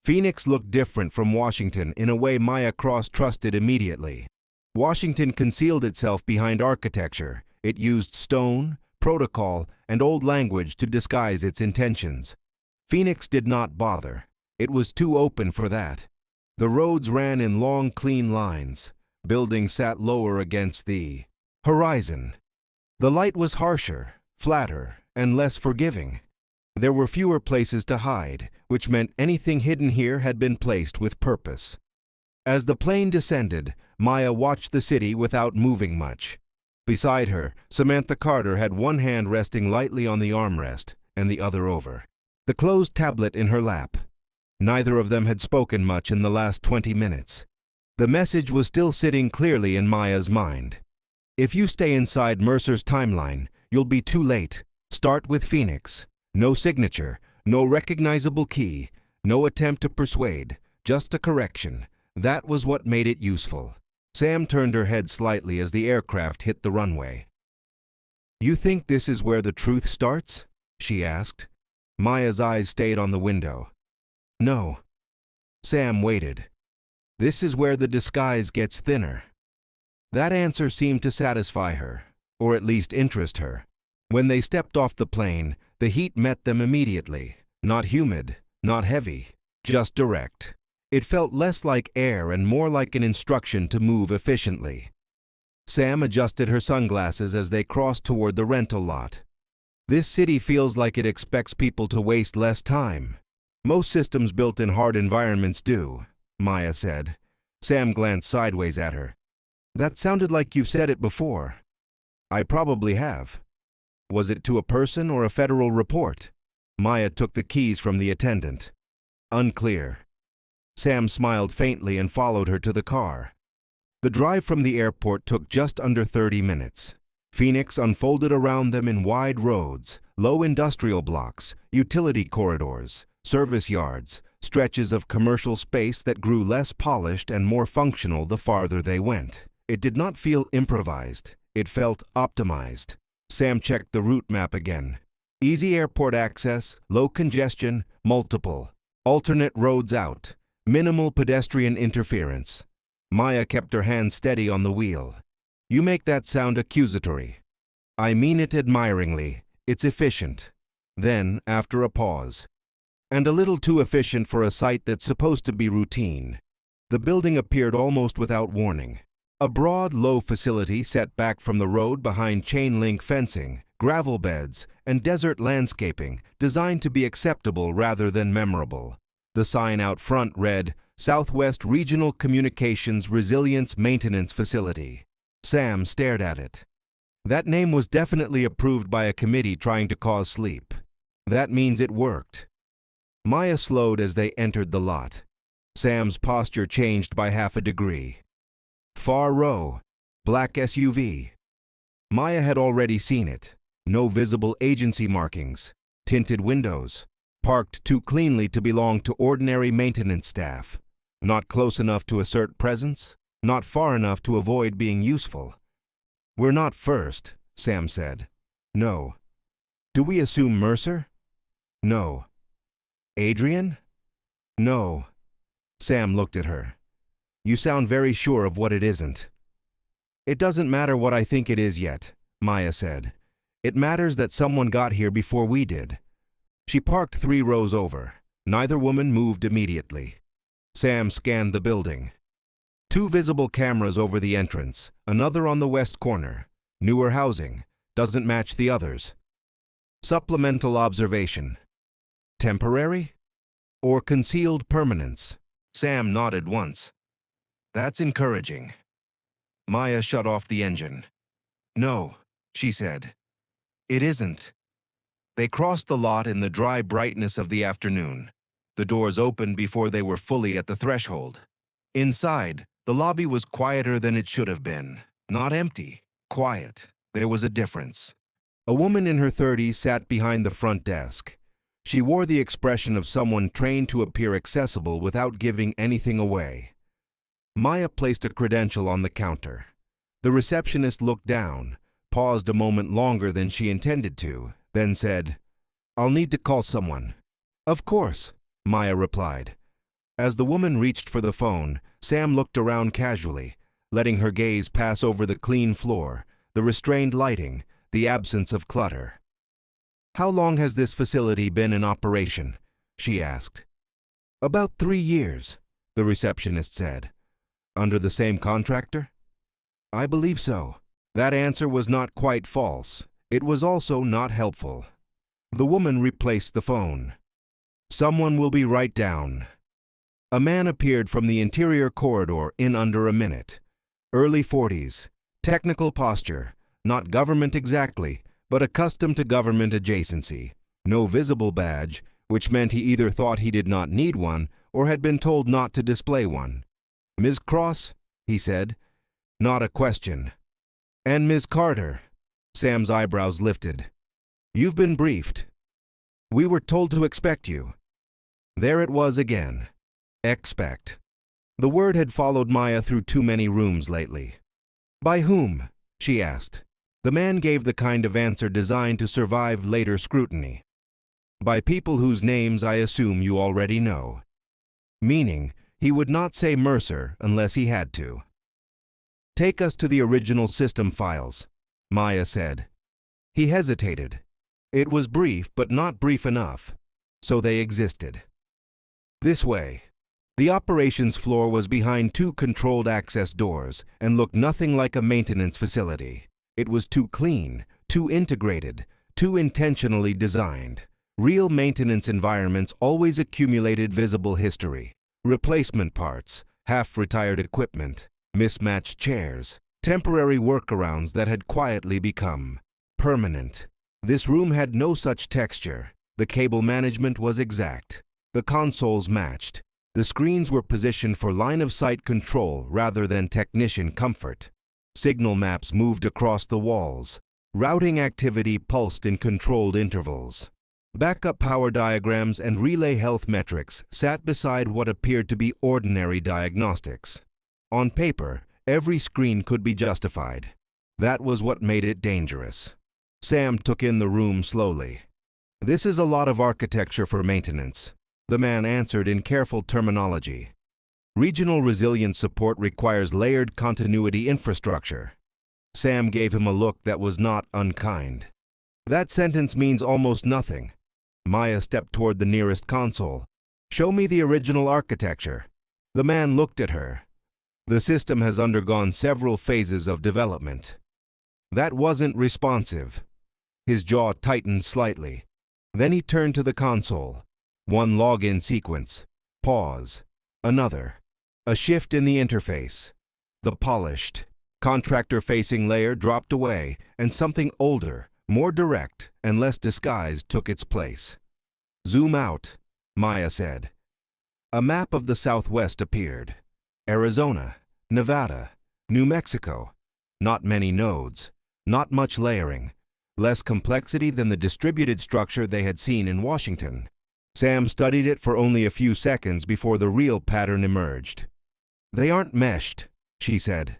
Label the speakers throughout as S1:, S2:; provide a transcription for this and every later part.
S1: Phoenix looked different from Washington in a way Maya trusted immediately. Washington concealed itself behind architecture. It used stone, protocol, and old language to disguise its intentions. Phoenix did not bother. It was too open for that. The roads ran in long, clean lines. Buildings sat lower against the horizon. The light was harsher, flatter, and less forgiving. There were fewer places to hide, which meant anything hidden here had been placed with purpose. As the plane descended, Maya watched the city without moving much. Beside her, Samantha Carter had one hand resting lightly on the armrest and the other over the closed tablet in her lap. Neither of them had spoken much in the last 20 minutes. The message was still sitting clearly in Maya's mind. If you stay inside Mercer's timeline, you'll be too late. Start with Phoenix. No signature, no recognizable key, no attempt to persuade, just a correction. That was what made it useful. Sam turned her head slightly as the aircraft hit the runway. "You think this is where the truth starts?" she asked. Maya's eyes stayed on the window. "No." Sam waited. "This is where the disguise gets thinner." That answer seemed to satisfy her, or at least interest her. When they stepped off the plane, the heat met them immediately. Not humid, not heavy, just direct. It felt less like air and more like an instruction to move efficiently. Sam adjusted her sunglasses as they crossed toward the rental lot. "This city feels like it expects people to waste less time. Most systems built in hard environments do," Maya said. Sam glanced sideways at her. "That sounded like you've said it before." "I probably have." "Was it to a person or a federal report?" Maya took the keys from the attendant. "Unclear." Sam smiled faintly and followed her to the car. The drive from the airport took just under 30 minutes. Phoenix unfolded around them in wide roads, low industrial blocks, utility corridors, service yards, stretches of commercial space that grew less polished and more functional the farther they went. It did not feel improvised. It felt optimized. Sam checked the route map again. Easy airport access, low congestion, multiple alternate roads out, minimal pedestrian interference. Maya kept her hand steady on the wheel. "You make that sound accusatory." "I mean it admiringly. It's efficient." Then, after a pause, "And a little too efficient for a site that's supposed to be routine." The building appeared almost without warning. A broad, low facility set back from the road behind chain-link fencing, gravel beds, and desert landscaping designed to be acceptable rather than memorable. The sign out front read, "Southwest Regional Communications Resilience Maintenance Facility." Sam stared at it. That name was definitely approved by a committee trying to cause sleep. That means it worked. Maya slowed as they entered the lot. Sam's posture changed by half a degree. Far row, black SUV. Maya had already seen it. No visible agency markings, tinted windows, parked too cleanly to belong to ordinary maintenance staff. Not close enough to assert presence, not far enough to avoid being useful. "We're not first," Sam said. "No." "Do we assume Mercer?" "No." "Adrian?" "No." Sam looked at her. "You sound very sure of what it isn't." "It doesn't matter what I think it is yet," Maya said. "It matters that someone got here before we did." She parked 3 rows over. Neither woman moved immediately. Sam scanned the building. 2 visible cameras over the entrance, another on the west corner. Newer housing, doesn't match the others. Supplemental observation. Temporary? Or concealed permanence? Sam nodded once. "That's encouraging." Maya shut off the engine. "No," she said. "It isn't." They crossed the lot in the dry brightness of the afternoon. The doors opened before they were fully at the threshold. Inside, the lobby was quieter than it should have been. Not empty, quiet. There was a difference. A woman in her 30s sat behind the front desk. She wore the expression of someone trained to appear accessible without giving anything away. Maya placed a credential on the counter. The receptionist looked down, paused a moment longer than she intended to, then said, "I'll need to call someone." "Of course," Maya replied. As the woman reached for the phone, Sam looked around casually, letting her gaze pass over the clean floor, the restrained lighting, the absence of clutter. "How long has this facility been in operation?" she asked. "About 3 years," the receptionist said. "Under the same contractor?" "I believe so." That answer was not quite false. It was also not helpful. The woman replaced the phone. "Someone will be right down." A man appeared from the interior corridor in under a minute. Early 40s, technical posture, not government exactly, but accustomed to government adjacency. No visible badge, which meant he either thought he did not need one or had been told not to display one. "Ms. Cross?" he said. Not a question. "And Ms. Carter?" Sam's eyebrows lifted. "You've been briefed. We were told to expect you." There it was again. Expect. The word had followed Maya through too many rooms lately. "By whom?" she asked. The man gave the kind of answer designed to survive later scrutiny. "By people whose names I assume you already know." Meaning, he would not say Mercer unless he had to. "Take us to the original system files," Maya said. He hesitated. It was brief, but not brief enough. So they existed. "This way." The operations floor was behind 2 controlled access doors and looked nothing like a maintenance facility. It was too clean, too integrated, too intentionally designed. Real maintenance environments always accumulated visible history. Replacement parts, half-retired equipment, mismatched chairs, temporary workarounds that had quietly become permanent. This room had no such texture. The cable management was exact. The consoles matched. The screens were positioned for line-of-sight control rather than technician comfort. Signal maps moved across the walls. Routing activity pulsed in controlled intervals. Backup power diagrams and relay health metrics sat beside what appeared to be ordinary diagnostics. On paper, every screen could be justified. That was what made it dangerous. Sam took in the room slowly. "This is a lot of architecture for maintenance," the man answered in careful terminology. "Regional resilience support requires layered continuity infrastructure." Sam gave him a look that was not unkind. "That sentence means almost nothing." Maya stepped toward the nearest console. "Show me the original architecture." The man looked at her. "The system has undergone several phases of development." That wasn't responsive. His jaw tightened slightly. Then he turned to the console. One login sequence. Pause. Another. A shift in the interface. The polished, contractor-facing layer dropped away, and something older, more direct, and less disguised took its place. "Zoom out," Maya said. A map of the Southwest appeared. Arizona, Nevada, New Mexico. Not many nodes. Not much layering. Less complexity than the distributed structure they had seen in Washington. Sam studied it for only a few seconds before the real pattern emerged. "They aren't meshed," she said.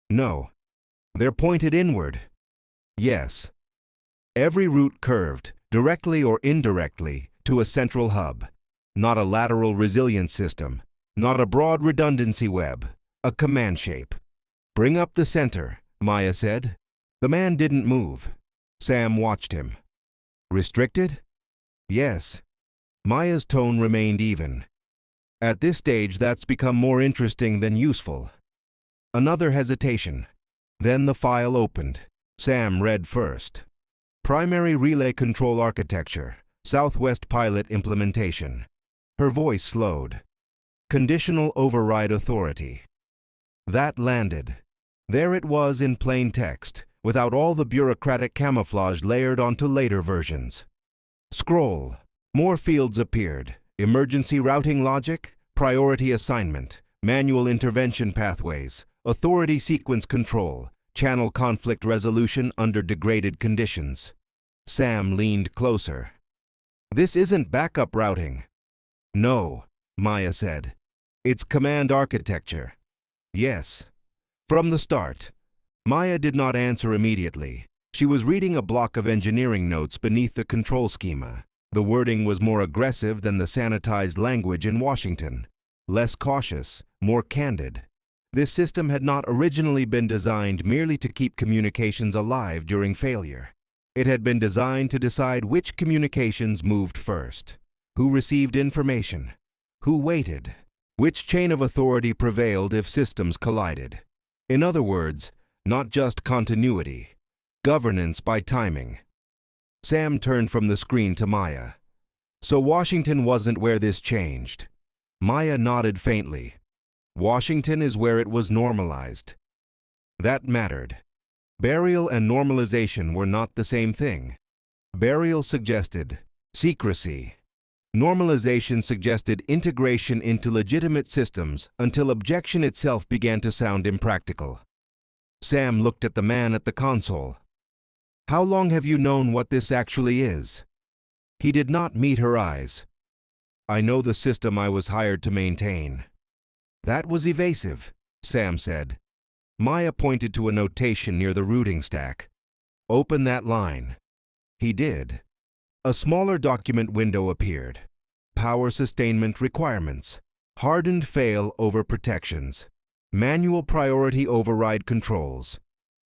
S1: "No. They're pointed inward." "Yes." Every route curved, directly or indirectly, to a central hub. Not a lateral resilience system. Not a broad redundancy web. A command shape. "Bring up the center," Maya said. The man didn't move. Sam watched him. "Restricted?" "Yes." Maya's tone remained even. "At this stage, that's become more interesting than useful." Another hesitation. Then the file opened. Sam read first. "Primary Relay Control Architecture, Southwest Pilot Implementation." Her voice slowed. "Conditional Override Authority." That landed. There it was in plain text, without all the bureaucratic camouflage layered onto later versions. Scroll. More fields appeared. Emergency routing logic, priority assignment, manual intervention pathways, authority sequence control, channel conflict resolution under degraded conditions. Sam leaned closer. "This isn't backup routing." "No," Maya said. "It's command architecture." "Yes." From the start. Maya did not answer immediately. She was reading a block of engineering notes beneath the control schema. The wording was more aggressive than the sanitized language in Washington. less cautious, more candid. This system had not originally been designed merely to keep communications alive during failure. It had been designed to decide which communications moved first, who received information, who waited, which chain of authority prevailed if systems collided. In other words, not just continuity, governance by timing. Sam turned from the screen to Maya. So Washington wasn't where this changed. Maya nodded faintly. Washington is where it was normalized. That mattered. Burial and normalization were not the same thing. Burial suggested secrecy. Normalization suggested integration into legitimate systems until objection itself began to sound impractical. Sam looked at the man at the console. How long have you known what this actually is? He did not meet her eyes. I know the system I was hired to maintain. That was evasive, Sam said. Maya pointed to a notation near the routing stack. Open that line. He did. A smaller document window appeared. Power sustainment requirements. Hardened fail over protections. Manual priority override controls.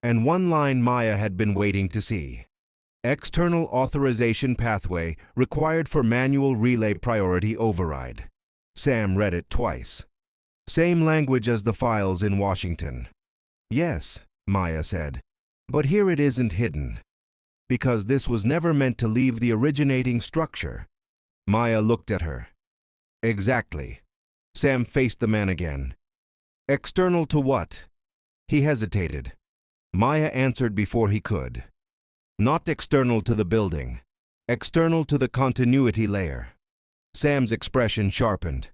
S1: And one line Maya had been waiting to see. External authorization pathway required for manual relay priority override. Sam read it twice. Same language as the files in Washington. Yes, Maya said, but here it isn't hidden. Because this was never meant to leave the originating structure. Maya looked at her. Exactly. Sam faced the man again. External to what? He hesitated. Maya answered before he could. Not external to the building. External to the continuity layer. Sam's expression sharpened.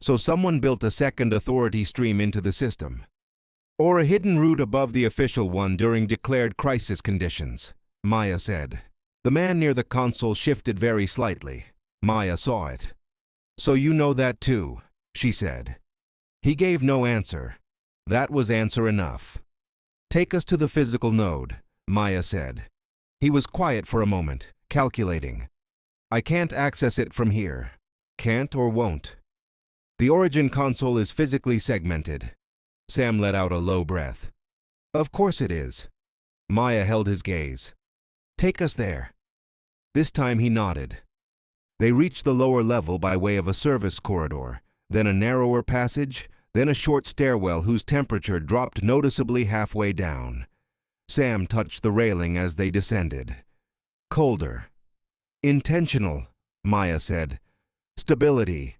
S1: So someone built a second authority stream into the system. Or a hidden route above the official one during declared crisis conditions, Maya said. The man near the console shifted very slightly. Maya saw it. So you know that too, she said. He gave no answer. That was answer enough. Take us to the physical node, Maya said. He was quiet for a moment, calculating. I can't access it from here. Can't or won't. The origin console is physically segmented. Sam let out a low breath. Of course it is. Maya held his gaze. Take us there. This time he nodded. They reached the lower level by way of a service corridor, then a narrower passage, then a short stairwell whose temperature dropped noticeably halfway down. Sam touched the railing as they descended. Colder. Intentional, Maya said. Stability.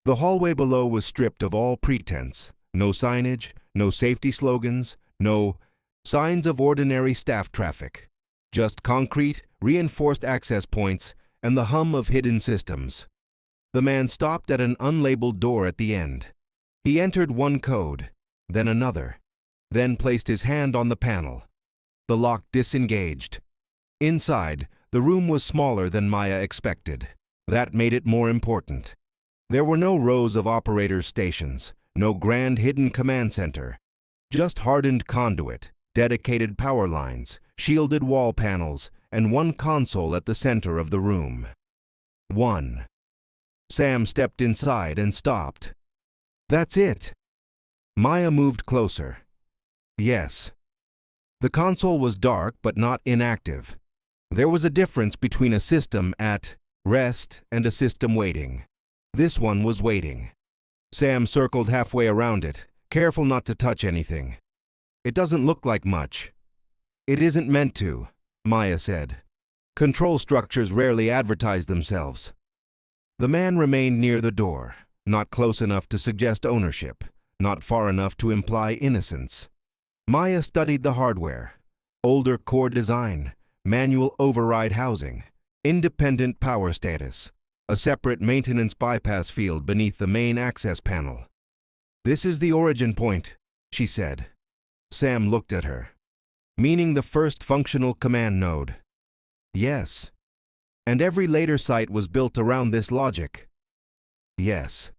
S1: The hallway below was stripped of all pretense. No signage, no safety slogans, no signs of ordinary staff traffic. Just concrete, reinforced access points and the hum of hidden systems. The man stopped at an unlabeled door at the end. He entered one code, then another, then placed his hand on the panel. The lock disengaged. Inside, the room was smaller than Maya expected. That made it more important. There were no rows of operators' stations, no grand hidden command center. Just hardened conduit, dedicated power lines, shielded wall panels, and one console at the center of the room. One. Sam stepped inside and stopped. That's it. Maya moved closer. Yes. The console was dark but not inactive. There was a difference between a system at rest and a system waiting. This one was waiting. Sam circled halfway around it, careful not to touch anything. It doesn't look like much. It isn't meant to, Maya said. Control structures rarely advertise themselves. The man remained near the door, not close enough to suggest ownership, not far enough to imply innocence. Maya studied the hardware. Older core design, manual override housing, independent power status, a separate maintenance bypass field beneath the main access panel. This is the origin point, she said. Sam looked at her. Meaning the first functional command node. Yes. And every later site was built around this logic. Yes.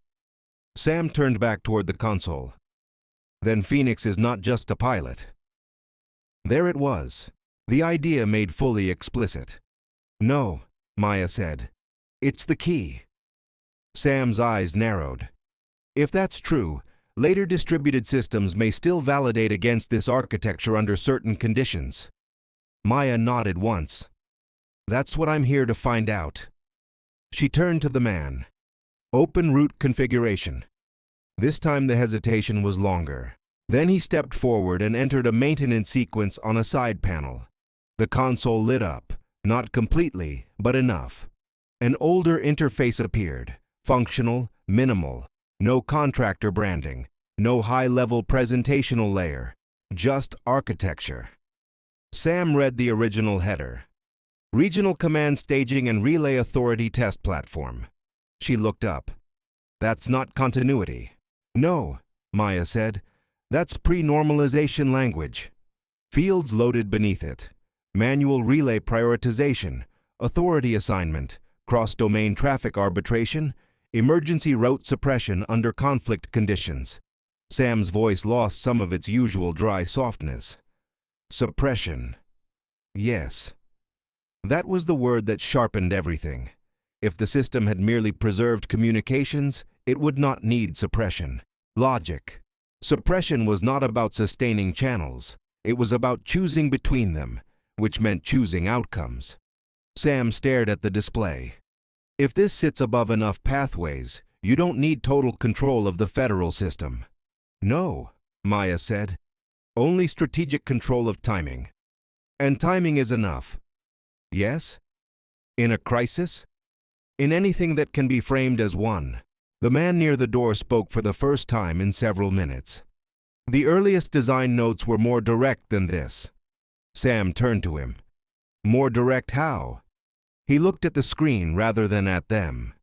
S1: Sam turned back toward the console. Then Phoenix is not just a pilot. There it was, the idea made fully explicit. No, Maya said. It's the key. Sam's eyes narrowed. If that's true, later distributed systems may still validate against this architecture under certain conditions. Maya nodded once. That's what I'm here to find out. She turned to the man. Open root configuration. This time the hesitation was longer. Then he stepped forward and entered a maintenance sequence on a side panel. The console lit up, not completely, but enough. An older interface appeared, functional, minimal, no contractor branding, no high-level presentational layer, just architecture. Sam read the original header. Regional Command Staging and Relay Authority Test Platform. She looked up. That's not continuity. No, Maya said. That's pre-normalization language. Fields loaded beneath it. Manual relay prioritization, authority assignment, cross-domain traffic arbitration, emergency route suppression under conflict conditions. Sam's voice lost some of its usual dry softness. Suppression. Yes. That was the word that sharpened everything. If the system had merely preserved communications, it would not need suppression. Logic. Suppression was not about sustaining channels. It was about choosing between them, which meant choosing outcomes. Sam stared at the display. If this sits above enough pathways, you don't need total control of the federal system. No, Maya said. Only strategic control of timing. And timing is enough. Yes? In a crisis? In anything that can be framed as one. The man near the door spoke for the first time in several minutes. The earliest design notes were more direct than this. Sam turned to him. More direct how? He looked at the screen rather than at them.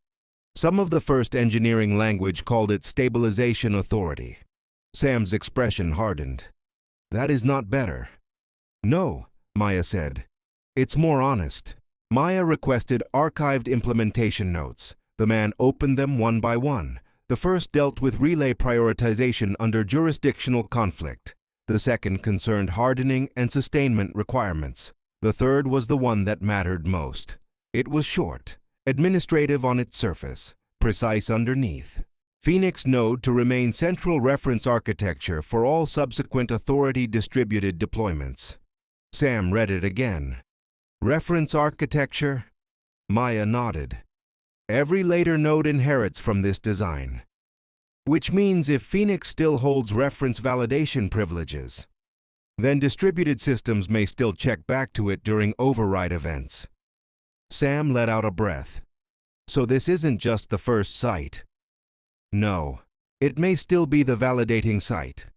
S1: Some of the first engineering language called it stabilization authority. Sam's expression hardened. That is not better. No, Maya said. It's more honest. Maya requested archived implementation notes. The man opened them one by one. The first dealt with relay prioritization under jurisdictional conflict. The second concerned hardening and sustainment requirements. The third was the one that mattered most. It was short, administrative on its surface, precise underneath. Phoenix Node to remain central reference architecture for all subsequent authority-distributed deployments. Sam read it again. Reference architecture? Maya nodded. Every later node inherits from this design. Which means if Phoenix still holds reference validation privileges, then distributed systems may still check back to it during override events. Sam let out a breath. So this isn't just the first site. No, it may still be the validating site.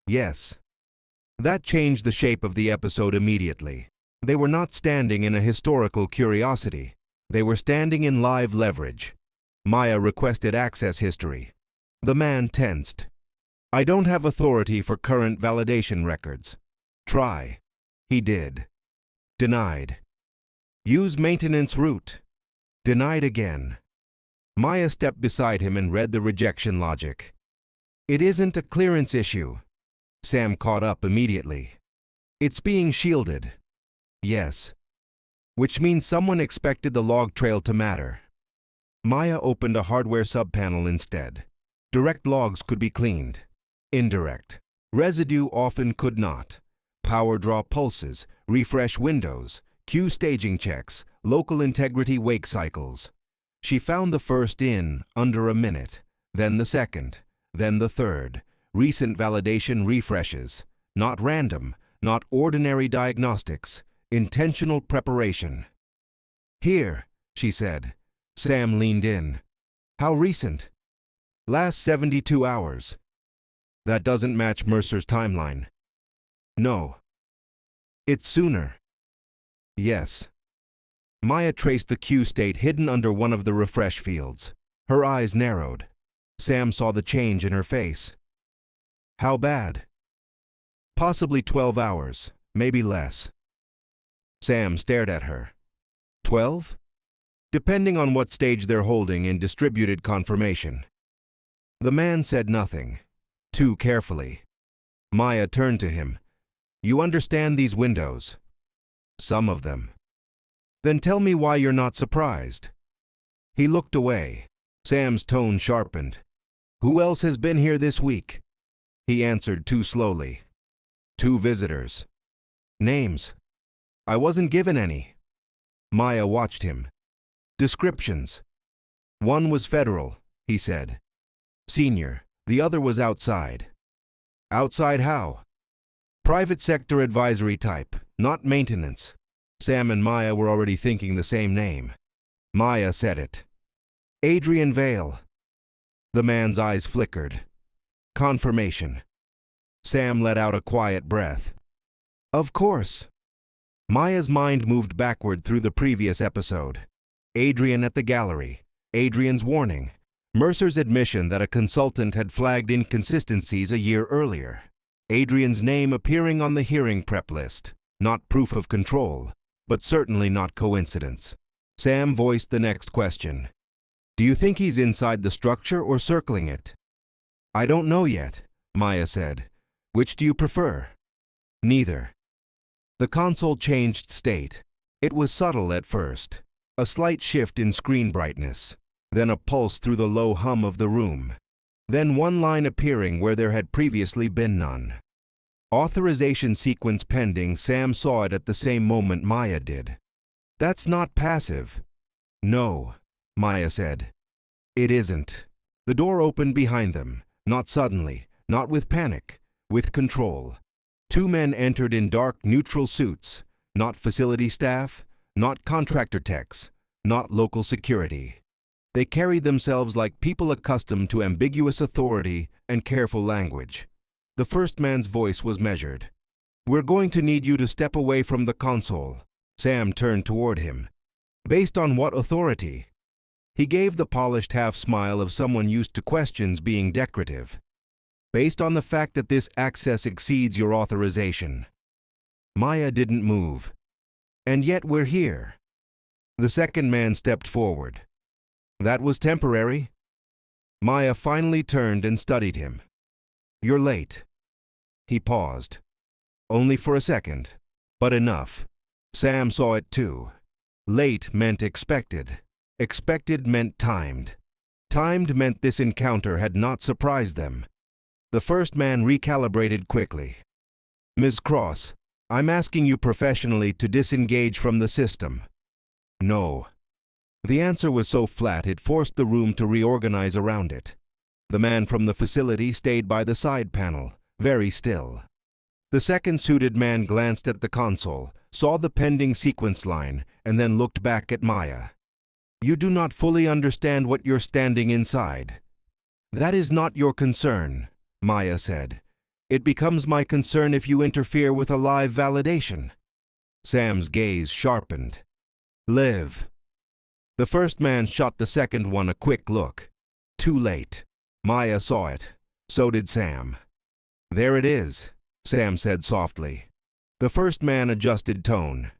S1: Yes. That changed the shape of the episode immediately. They were not standing in a historical curiosity. They were standing in live leverage. Maya requested access history. The man tensed. I don't have authority for current validation records. Try. He did. Denied. Use maintenance route. Denied again. Maya stepped beside him and read the rejection logic. It isn't a clearance issue. Sam caught up immediately. It's being shielded. Yes. Which means someone expected the log trail to matter. Maya opened a hardware subpanel instead. Direct logs could be cleaned. Indirect. Residue often could not. Power draw pulses, refresh windows, queue staging checks, local integrity wake cycles. She found the first in under a minute, then the second, then the third. Recent validation refreshes. Not random, not ordinary diagnostics. Intentional preparation. Here, she said. Sam leaned in. How recent? Last 72 hours. That doesn't match Mercer's timeline. No. It's sooner. Yes. Maya traced the queue state hidden under one of the refresh fields. Her eyes narrowed. Sam saw the change in her face. How bad? Possibly 12 hours, maybe less. Sam stared at her. 12? Depending on what stage they're holding in distributed confirmation. The man said nothing, too carefully. Maya turned to him. You understand these windows? Some of them. Then tell me why you're not surprised. He looked away. Sam's tone sharpened. Who else has been here this week? He answered too slowly. 2 visitors. Names. I wasn't given any. Maya watched him. Descriptions. One was federal, he said. Senior. The other was outside. Outside how? Private sector advisory type, not maintenance. Sam and Maya were already thinking the same name. Maya said it. Adrian Vale. The man's eyes flickered. Confirmation. Sam let out a quiet breath. Of course. Maya's mind moved backward through the previous episode. Adrian at the gallery. Adrian's warning. Mercer's admission that a consultant had flagged inconsistencies a year earlier. Adrian's name appearing on the hearing prep list. Not proof of control, but certainly not coincidence. Sam voiced the next question. Do you think he's inside the structure or circling it? I don't know yet, Maya said. Which do you prefer? Neither. The console changed state. It was subtle at first. A slight shift in screen brightness. Then a pulse through the low hum of the room. Then one line appearing where there had previously been none. Authorization sequence pending. Sam saw it at the same moment Maya did. That's not passive. No, Maya said. It isn't. The door opened behind them, not suddenly, not with panic, with control. 2 men entered in dark, neutral suits, not facility staff, not contractor techs, not local security. They carried themselves like people accustomed to ambiguous authority and careful language. The first man's voice was measured. We're going to need you to step away from the console. Sam turned toward him. Based on what authority? He gave the polished half-smile of someone used to questions being decorative. Based on the fact that this access exceeds your authorization. Maya didn't move. And yet we're here. The second man stepped forward. That was temporary. Maya finally turned and studied him. You're late. He paused. Only for a second, but enough. Sam saw it too. Late meant expected. Expected meant timed. Timed meant this encounter had not surprised them. The first man recalibrated quickly. Ms. Cross, I'm asking you professionally to disengage from the system. No. The answer was so flat it forced the room to reorganize around it. The man from the facility stayed by the side panel, very still. The second suited man glanced at the console, saw the pending sequence line, and then looked back at Maya. You do not fully understand what you're standing inside. That is not your concern, Maya said. It becomes my concern if you interfere with a live validation. Sam's gaze sharpened. Live. The first man shot the second one a quick look. Too late. Maya saw it. So did Sam. There it is, Sam said softly. The first man adjusted tone.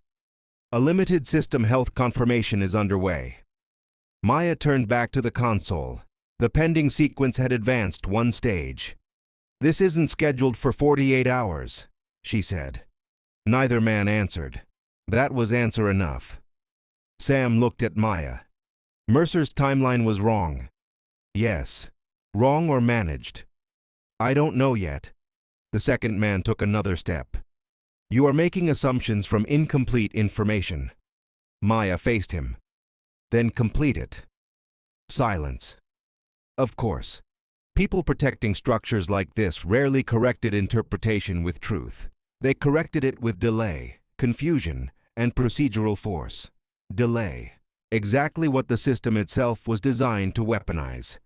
S1: A limited system health confirmation is underway. Maya turned back to the console. The pending sequence had advanced 1 stage. This isn't scheduled for 48 hours, she said. Neither man answered. That was answer enough. Sam looked at Maya. Mercer's timeline was wrong. Yes. Wrong or managed? I don't know yet. The second man took another step. You are making assumptions from incomplete information. Maya faced him. Then complete it. Silence. Of course. People protecting structures like this rarely corrected interpretation with truth. They corrected it with delay, confusion, and procedural force. Delay. Exactly what the system itself was designed to weaponize.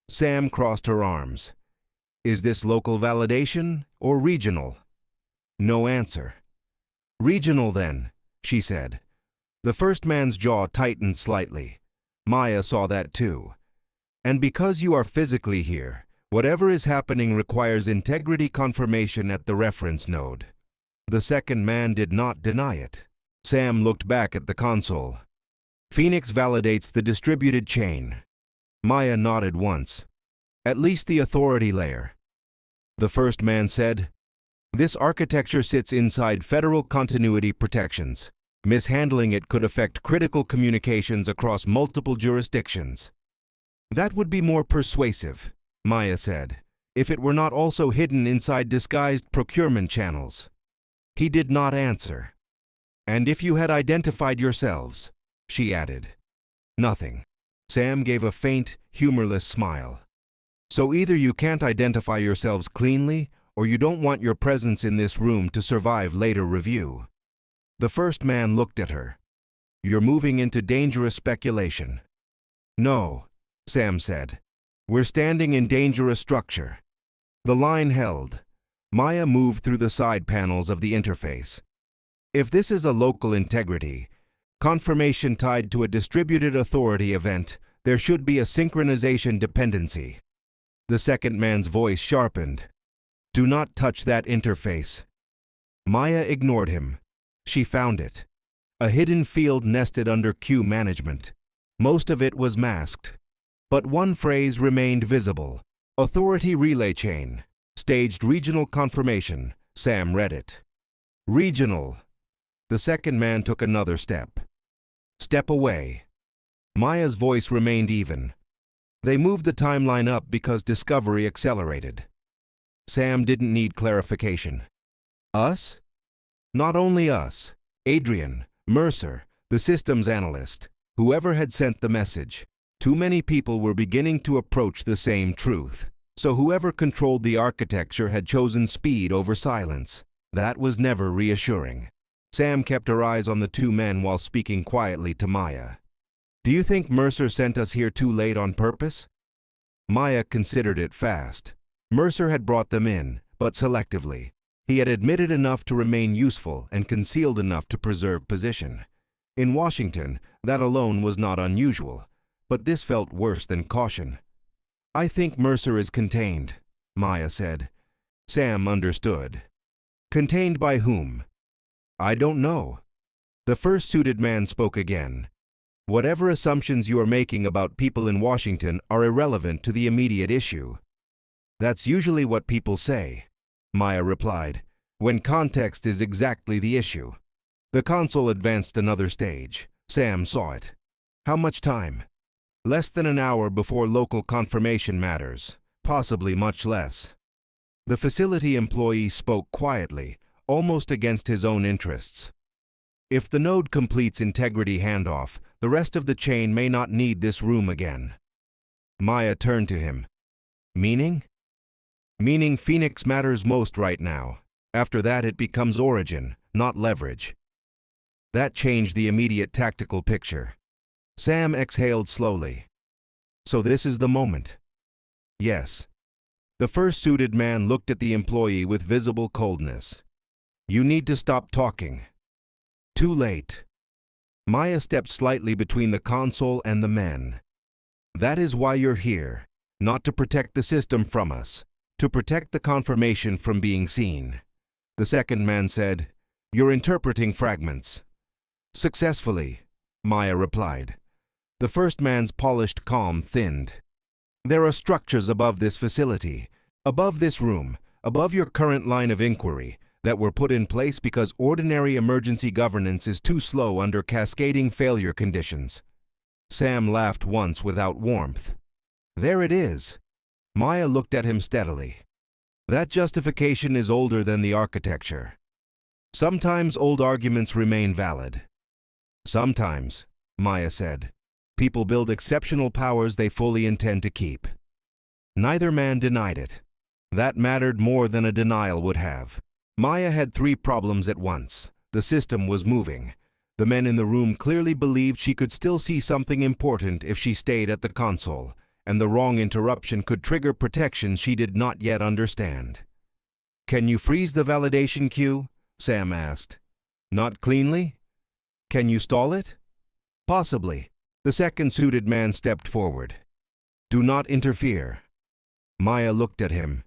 S1: Sam crossed her arms. Is this local validation or regional? No answer. Regional then, she said. The first man's jaw tightened slightly. Maya saw that too. And because you are physically here, whatever is happening requires integrity confirmation at the reference node. The second man did not deny it. Sam looked back at the console. Phoenix validates the distributed chain. Maya nodded once. At least the authority layer. The first man said, this architecture sits inside federal continuity protections. Mishandling it could affect critical communications across multiple jurisdictions. That would be more persuasive, Maya said, if it were not also hidden inside disguised procurement channels. He did not answer. And if you had identified yourselves, she added. Nothing. Sam gave a faint, humorless smile. So either you can't identify yourselves cleanly, or you don't want your presence in this room to survive later review. The first man looked at her. You're moving into dangerous speculation. No, Sam said. We're standing in dangerous structure. The line held. Maya moved through the side panels of the interface. If this is a local integrity, confirmation tied to a distributed authority event, there should be a synchronization dependency. The second man's voice sharpened. Do not touch that interface. Maya ignored him. She found it. A hidden field nested under queue management. Most of it was masked. But one phrase remained visible. Authority relay chain. Staged regional confirmation. Sam read it. Regional. The second man took another step. Step away. Maya's voice remained even. They moved the timeline up because discovery accelerated. Sam didn't need clarification. Us? Not only us. Adrian, Mercer, the systems analyst, whoever had sent the message. Too many people were beginning to approach the same truth. So whoever controlled the architecture had chosen speed over silence. That was never reassuring. Sam kept her eyes on the two men while speaking quietly to Maya. Do you think Mercer sent us here too late on purpose? Maya considered it fast. Mercer had brought them in, but selectively. He had admitted enough to remain useful and concealed enough to preserve position. In Washington, that alone was not unusual, but this felt worse than caution. I think Mercer is contained, Maya said. Sam understood. Contained by whom? I don't know. The first suited man spoke again. Whatever assumptions you are making about people in Washington are irrelevant to the immediate issue. That's usually what people say, Maya replied, when context is exactly the issue. The console advanced another stage. Sam saw it. How much time? Less than an hour before local confirmation matters, possibly much less. The facility employee spoke quietly, almost against his own interests. If the node completes integrity handoff, the rest of the chain may not need this room again. Maya turned to him. Meaning? Meaning Phoenix matters most right now. After that it becomes origin, not leverage. That changed the immediate tactical picture. Sam exhaled slowly. So this is the moment. Yes. The first suited man looked at the employee with visible coldness. You need to stop talking. Too late. Maya stepped slightly between the console and the men. That is why you're here, not to protect the system from us, to protect the confirmation from being seen. The second man said, You're interpreting fragments. Successfully, Maya replied. The first man's polished calm thinned. There are structures above this facility, above this room, above your current line of inquiry, that were put in place because ordinary emergency governance is too slow under cascading failure conditions. Sam laughed once without warmth. There it is. Maya looked at him steadily. That justification is older than the architecture. Sometimes old arguments remain valid. Sometimes, Maya said, people build exceptional powers they fully intend to keep. Neither man denied it. That mattered more than a denial would have. Maya had three problems at once. The system was moving. The men in the room clearly believed she could still see something important if she stayed at the console, and the wrong interruption could trigger protection she did not yet understand. Can you freeze the validation queue? Sam asked. Not cleanly? Can you stall it? Possibly. The second suited man stepped forward. Do not interfere. Maya looked at him.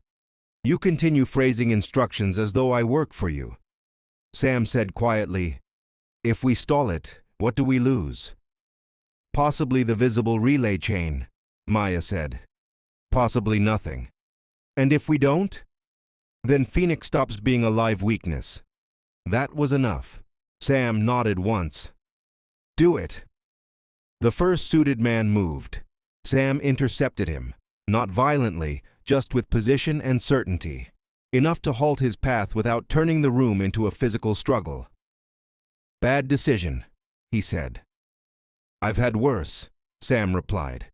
S1: You continue phrasing instructions as though I work for you. Sam said quietly, If we stall it, what do we lose? Possibly the visible relay chain, Maya said. Possibly nothing. And if we don't? Then Phoenix stops being a live weakness. That was enough. Sam nodded once. Do it. The first suited man moved. Sam intercepted him, not violently, just with position and certainty. Enough to halt his path without turning the room into a physical struggle. "Bad decision," he said. "I've had worse," Sam replied.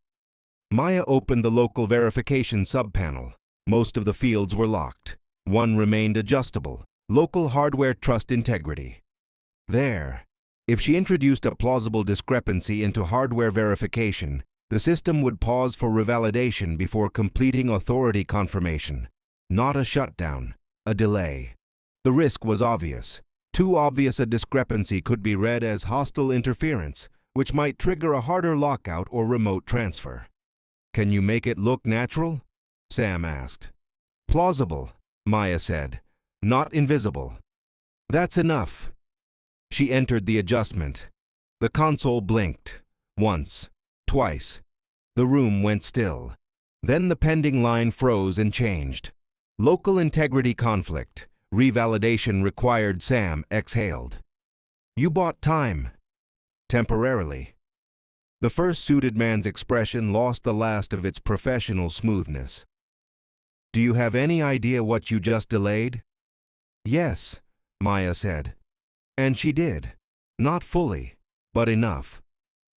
S1: Maya opened the local verification subpanel. Most of the fields were locked. One remained adjustable. Local hardware trust integrity. There. If she introduced a plausible discrepancy into hardware verification, the system would pause for revalidation before completing authority confirmation. Not a shutdown, a delay. The risk was obvious. Too obvious a discrepancy could be read as hostile interference, which might trigger a harder lockout or remote transfer. "Can you make it look natural?" Sam asked. "Plausible," Maya said. "Not invisible." "That's enough." She entered the adjustment. The console blinked. Once. Twice. The room went still. Then the pending line froze and changed. Local integrity conflict. Revalidation required. Sam exhaled. "You bought time." "Temporarily." The first suited man's expression lost the last of its professional smoothness. "Do you have any idea what you just delayed?" "Yes," Maya said. And she did. Not fully, but enough.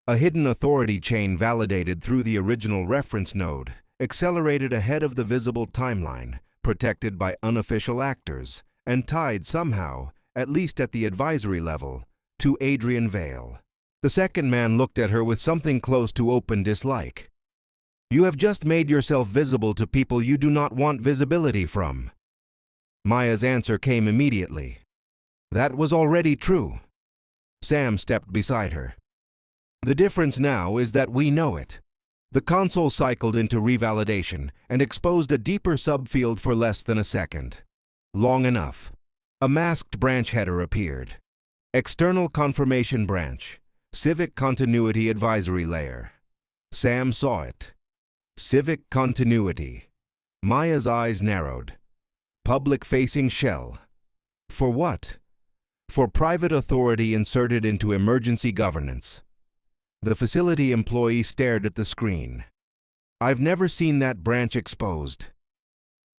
S1: A hidden authority chain validated through the original reference node, accelerated ahead of the visible timeline, protected by unofficial actors, and tied somehow, at least at the advisory level, to Adrian Vale. The second man looked at her with something close to open dislike. "You have just made yourself visible to people you do not want visibility from." Maya's answer came immediately. That was already true. Sam stepped beside her. "The difference now is that we know it." The console cycled into revalidation and exposed a deeper subfield for less than a second. Long enough. A masked branch header appeared. External Confirmation Branch. Civic Continuity Advisory Layer. Sam saw it. Civic Continuity. Maya's eyes narrowed. Public-facing shell. For what? For private authority inserted into emergency governance. The facility employee stared at the screen. "I've never seen that branch exposed."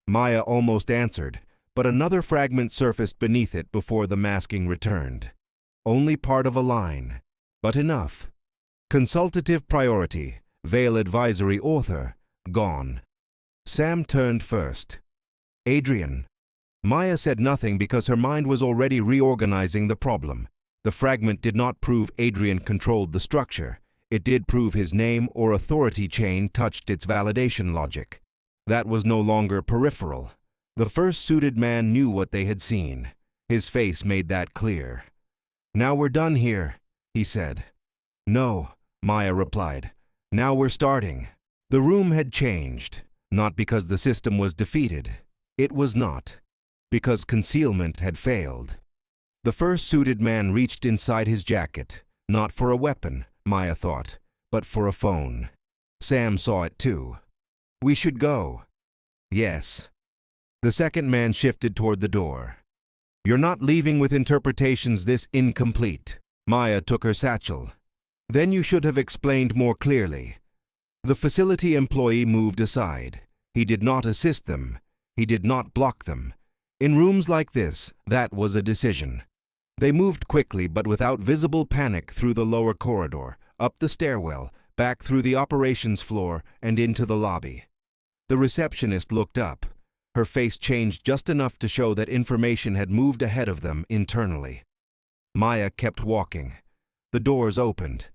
S1: Maya almost answered, but another fragment surfaced beneath it before the masking returned. Only part of a line, but enough. Consultative priority, Vale Advisory Author, gone. Sam turned first. "Adrian." Maya said nothing because her mind was already reorganizing the problem. The fragment did not prove Adrian controlled the structure. It did prove his name or authority chain touched its validation logic. That was no longer peripheral. The first suited man knew what they had seen. His face made that clear. "Now we're done here," he said. "No," Maya replied. "Now we're starting." The room had changed, not because the system was defeated. It was not. Because concealment had failed. The first suited man reached inside his jacket, not for a weapon, Maya thought, but for a phone. Sam saw it too. "We should go." "Yes." The second man shifted toward the door. "You're not leaving with interpretations this incomplete." Maya took her satchel. "Then you should have explained more clearly." The facility employee moved aside. He did not assist them. He did not block them. In rooms like this, that was a decision. They moved quickly but without visible panic through the lower corridor, up the stairwell, back through the operations floor, and into the lobby. The receptionist looked up. Her face changed just enough to show that information had moved ahead of them internally. Maya kept walking. The doors opened.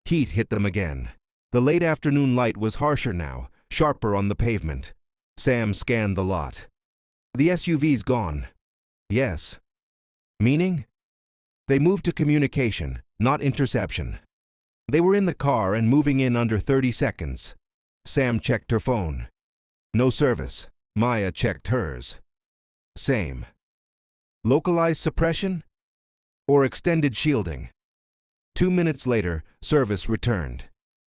S1: Heat hit them again. The late afternoon light was harsher now, sharper on the pavement. Sam scanned the lot. "The SUV's gone." "Yes." "Meaning?" "They moved to communication, not interception." They were in the car and moving in under 30 seconds. Sam checked her phone. No service. Maya checked hers. Same. Localized suppression? Or extended shielding? 2 minutes later, service returned.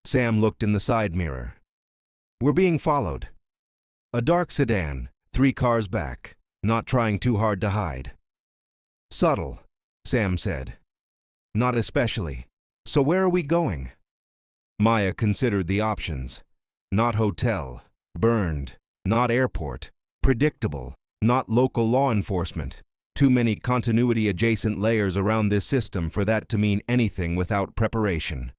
S1: Sam looked in the side mirror. "We're being followed." A dark sedan, 3 cars back, not trying too hard to hide. "Subtle," Sam said. "Not especially. So where are we going?" Maya considered the options. Not hotel. Burned. not airport. Predictable, not local law enforcement. Too many continuity-adjacent layers around this system for that to mean anything without preparation.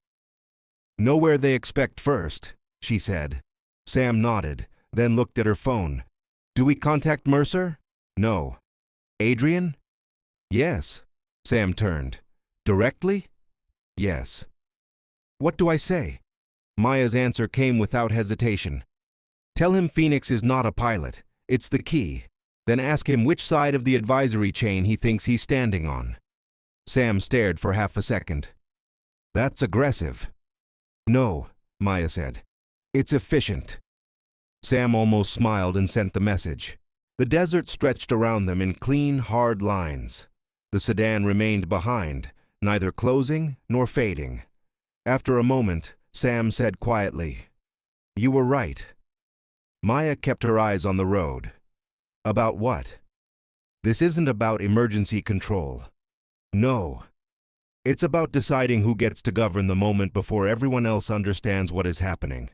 S1: "Know where they expect first," she said. Sam nodded, then looked at her phone. "Do we contact Mercer?" "No." "Adrian?" "Yes." Sam turned. "Directly?" "Yes." "What do I say?" Maya's answer came without hesitation. "Tell him Phoenix is not a pilot. It's the key. Then ask him which side of the advisory chain he thinks he's standing on." Sam stared for half a second. "That's aggressive." "No," Maya said. "It's efficient." Sam almost smiled and sent the message. The desert stretched around them in clean, hard lines. The sedan remained behind, neither closing nor fading. After a moment, Sam said quietly, "You were right." Maya kept her eyes on the road. "About what?" "This isn't about emergency control." "No. It's about deciding who gets to govern the moment before everyone else understands what is happening."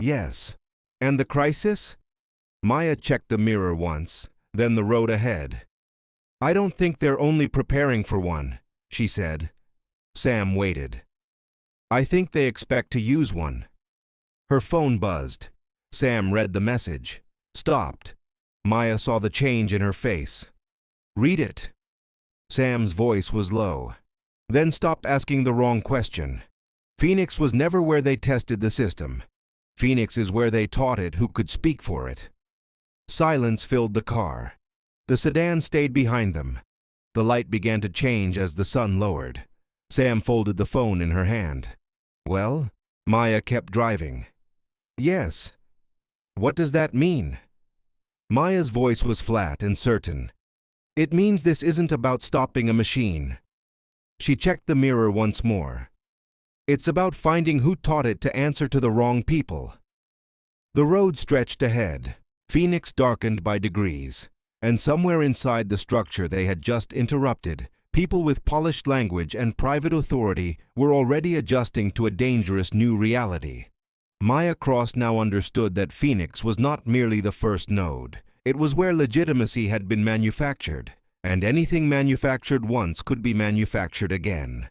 S1: "Yes. And the crisis?" Maya checked the mirror once, then the road ahead. "I don't think they're only preparing for one," she said. Sam waited. "I think they expect to use one." Her phone buzzed. Sam read the message. Stopped. Maya saw the change in her face. "Read it." Sam's voice was low. "Then stop asking the wrong question. Phoenix was never where they tested the system. Phoenix is where they taught it who could speak for it." Silence filled the car. The sedan stayed behind them. The light began to change as the sun lowered. Sam folded the phone in her hand. "Well?" Maya kept driving. "Yes." "What does that mean?" Maya's voice was flat and certain. "It means this isn't about stopping a machine." She checked the mirror once more. "It's about finding who taught it to answer to the wrong people." The road stretched ahead, Phoenix darkened by degrees, and somewhere inside the structure they had just interrupted, people with polished language and private authority were already adjusting to a dangerous new reality. Maya Cross now understood that Phoenix was not merely the first node. It was where legitimacy had been manufactured, and anything manufactured once could be manufactured again.